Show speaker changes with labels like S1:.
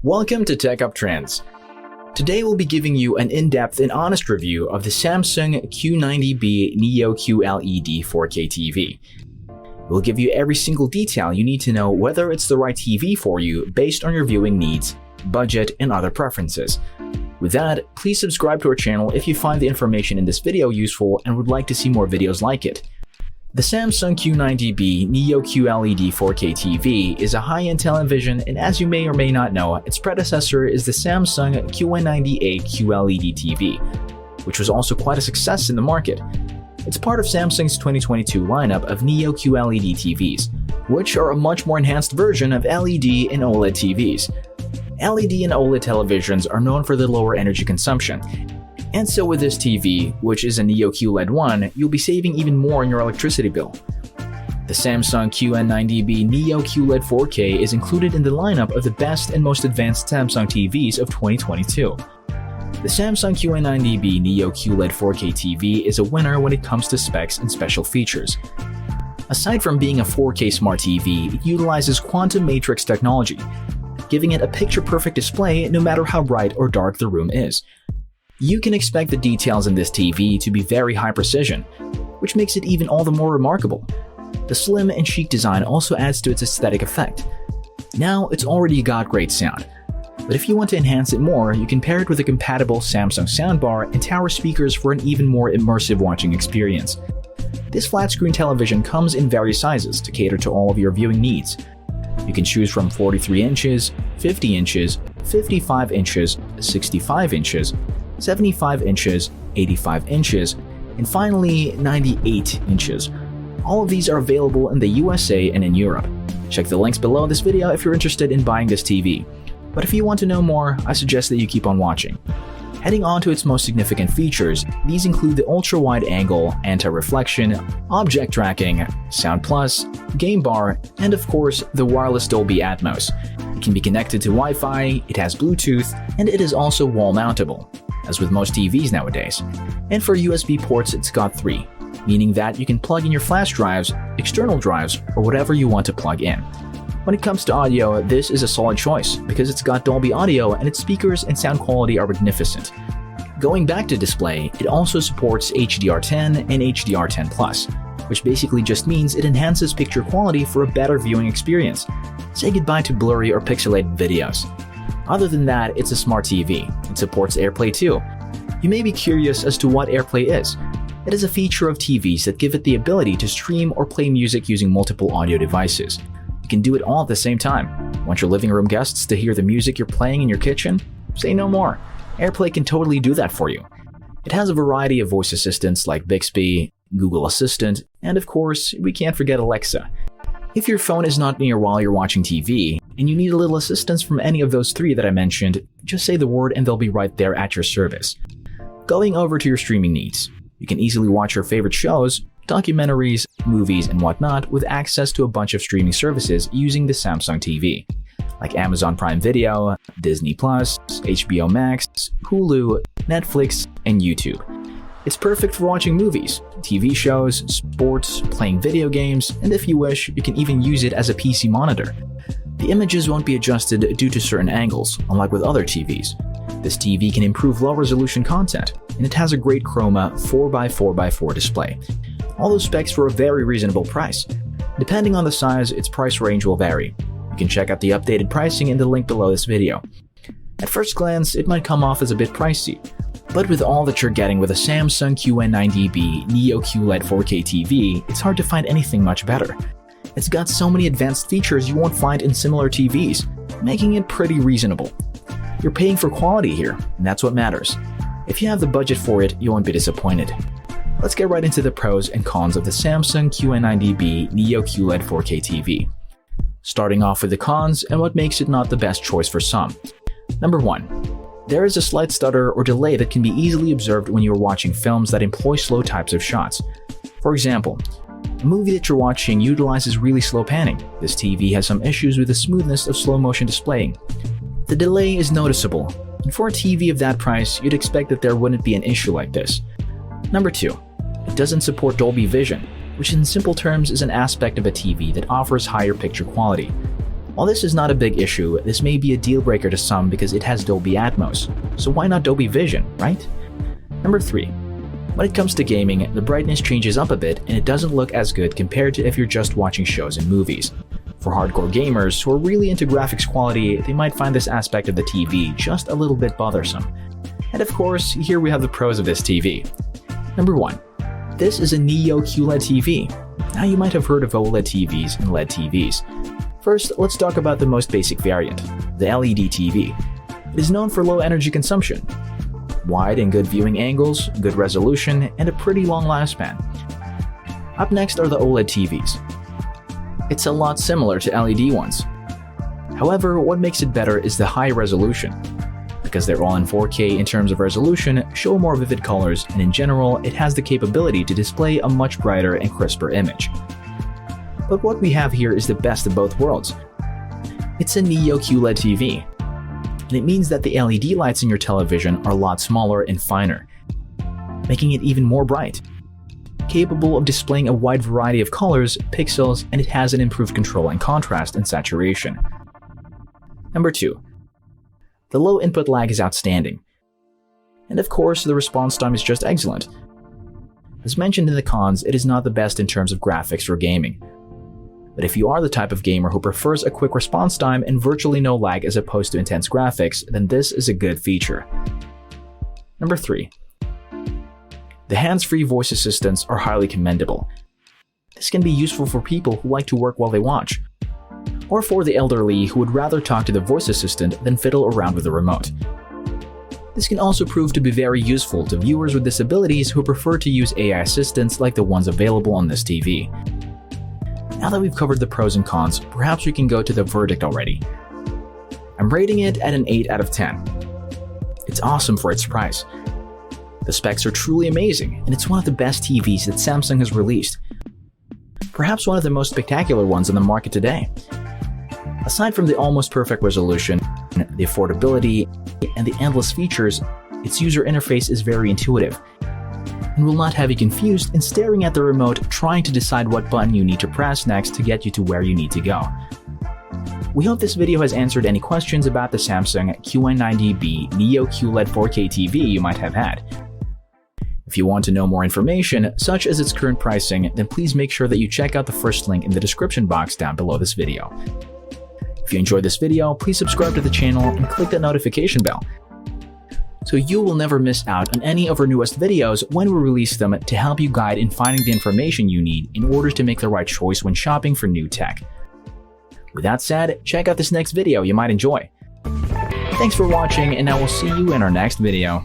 S1: Welcome to Tech Up Trends. Today we'll be giving you an in-depth and honest review of the Samsung Q90B Neo QLED 4K TV. We'll give you every single detail you need to know whether it's the right TV for you based on your viewing needs, budget, and other preferences. With that, please subscribe to our channel if you find the information in this video useful and would like to see more videos like it. The Samsung Q90B Neo QLED 4K TV is a high-end television, and as you may or may not know, its predecessor is the Samsung QN90A QLED TV, which was also quite a success in the market. It's part of Samsung's 2022 lineup of Neo QLED TVs, which are a much more enhanced version of LED and OLED TVs. LED and OLED televisions are known for their lower energy consumption, and so with this TV, which is a Neo QLED one, you'll be saving even more on your electricity bill. The Samsung QN90B Neo QLED 4K is included in the lineup of the best and most advanced Samsung TVs of 2022. The Samsung QN90B Neo QLED 4K TV is a winner when it comes to specs and special features. Aside from being a 4K smart TV, it utilizes quantum matrix technology, giving it a picture-perfect display no matter how bright or dark the room is. You can expect the details in this TV to be very high precision, which makes it even all the more remarkable. The slim and chic design also adds to its aesthetic effect. Now, it's already got great sound, but if you want to enhance it more, you can pair it with a compatible Samsung soundbar and tower speakers for an even more immersive watching experience. This flat-screen television comes in various sizes to cater to all of your viewing needs. You can choose from 43 inches, 50 inches, 55 inches, 65 inches, 75 inches, 85 inches, and finally 98 inches. All of these are available in the USA and in Europe. Check the links below this video if you're interested in buying this TV. But if you want to know more, I suggest that you keep on watching. Heading on to its most significant features, these include the ultra-wide angle, anti-reflection, object tracking, Sound Plus, Game Bar, and of course, the wireless Dolby Atmos. It can be connected to Wi-Fi, it has Bluetooth, and it is also wall-mountable, as with most TVs nowadays. And for USB ports, it's got 3, meaning that you can plug in your flash drives, external drives, or whatever you want to plug in. When it comes to audio, this is a solid choice because it's got Dolby Audio and its speakers and sound quality are magnificent. Going back to display, it also supports HDR10 and HDR10+, which basically just means it enhances picture quality for a better viewing experience. Say goodbye to blurry or pixelated videos. Other than that, it's a smart TV. It supports AirPlay too. You may be curious as to what AirPlay is. It is a feature of TVs that give it the ability to stream or play music using multiple audio devices. You can do it all at the same time. Want your living room guests to hear the music you're playing in your kitchen? Say no more. AirPlay can totally do that for you. It has a variety of voice assistants like Bixby, Google Assistant, and of course, we can't forget Alexa. If your phone is not near while you're watching TV, and you need a little assistance from any of those 3 that I mentioned, just say the word and they'll be right there at your service. Going over to your streaming needs, you can easily watch your favorite shows, documentaries, movies, and whatnot with access to a bunch of streaming services using the Samsung TV, like Amazon Prime Video, Disney+, HBO Max, Hulu, Netflix, and YouTube. It's perfect for watching movies, TV shows, sports, playing video games, and if you wish, you can even use it as a PC monitor. The images won't be adjusted due to certain angles, unlike with other TVs. This TV can improve low-resolution content, and it has a great Chroma 4x4x4 display. All those specs for a very reasonable price. Depending on the size, its price range will vary. You can check out the updated pricing in the link below this video. At first glance, it might come off as a bit pricey, but with all that you're getting with a Samsung QN90B Neo QLED 4K TV, it's hard to find anything much better. It's got so many advanced features you won't find in similar TVs, making it pretty reasonable. You're paying for quality here, and that's what matters. If you have the budget for it, you won't be disappointed. Let's get right into the pros and cons of the Samsung QN90B Neo QLED 4K TV. Starting off with the cons and what makes it not the best choice for some. Number 1. There is a slight stutter or delay that can be easily observed when you are watching films that employ slow types of shots. For example, a movie that you're watching utilizes really slow panning. This TV has some issues with the smoothness of slow motion displaying. The delay is noticeable, and for a TV of that price, you'd expect that there wouldn't be an issue like this. Number 2. It doesn't support Dolby Vision, which in simple terms is an aspect of a TV that offers higher picture quality. While this is not a big issue, this may be a deal breaker to some because it has Dolby Atmos. So why not Dolby Vision, right? Number 3. When it comes to gaming, the brightness changes up a bit and it doesn't look as good compared to if you're just watching shows and movies. For hardcore gamers who are really into graphics quality, they might find this aspect of the TV just a little bit bothersome. And of course, here we have the pros of this TV. Number 1. This is a Neo QLED TV. Now you might have heard of OLED TVs and LED TVs. First, let's talk about the most basic variant, the LED TV. It is known for low energy consumption, wide and good viewing angles, good resolution, and a pretty long lifespan. Up next are the OLED TVs. It's a lot similar to LED ones. However, what makes it better is the high resolution. Because they're all in 4K in terms of resolution, show more vivid colors, and in general, it has the capability to display a much brighter and crisper image. But what we have here is the best of both worlds. It's a Neo QLED TV, and it means that the LED lights in your television are a lot smaller and finer, making it even more bright. Capable of displaying a wide variety of colors, pixels, and it has an improved control in contrast and saturation. Number 2. The low input lag is outstanding. And of course, the response time is just excellent. As mentioned in the cons, it is not the best in terms of graphics or gaming. But if you are the type of gamer who prefers a quick response time and virtually no lag as opposed to intense graphics, then this is a good feature. Number 3. The hands-free voice assistants are highly commendable. This can be useful for people who like to work while they watch, or for the elderly who would rather talk to the voice assistant than fiddle around with the remote. This can also prove to be very useful to viewers with disabilities who prefer to use AI assistants like the ones available on this TV. Now that we've covered the pros and cons, perhaps we can go to the verdict already. I'm rating it at an 8 out of 10. It's awesome for its price. The specs are truly amazing, and it's one of the best TVs that Samsung has released. Perhaps one of the most spectacular ones on the market today. Aside from the almost perfect resolution, the affordability, and the endless features, its user interface is very intuitive and will not have you confused and staring at the remote trying to decide what button you need to press next to get you to where you need to go. We hope this video has answered any questions about the Samsung QN90B Neo QLED 4K TV you might have had. If you want to know more information, such as its current pricing, then please make sure that you check out the first link in the description box down below this video. If you enjoyed this video, please subscribe to the channel and click that notification bell, so you will never miss out on any of our newest videos when we release them to help you guide in finding the information you need in order to make the right choice when shopping for new tech. With that said, check out this next video you might enjoy. Thanks for watching, and I will see you in our next video.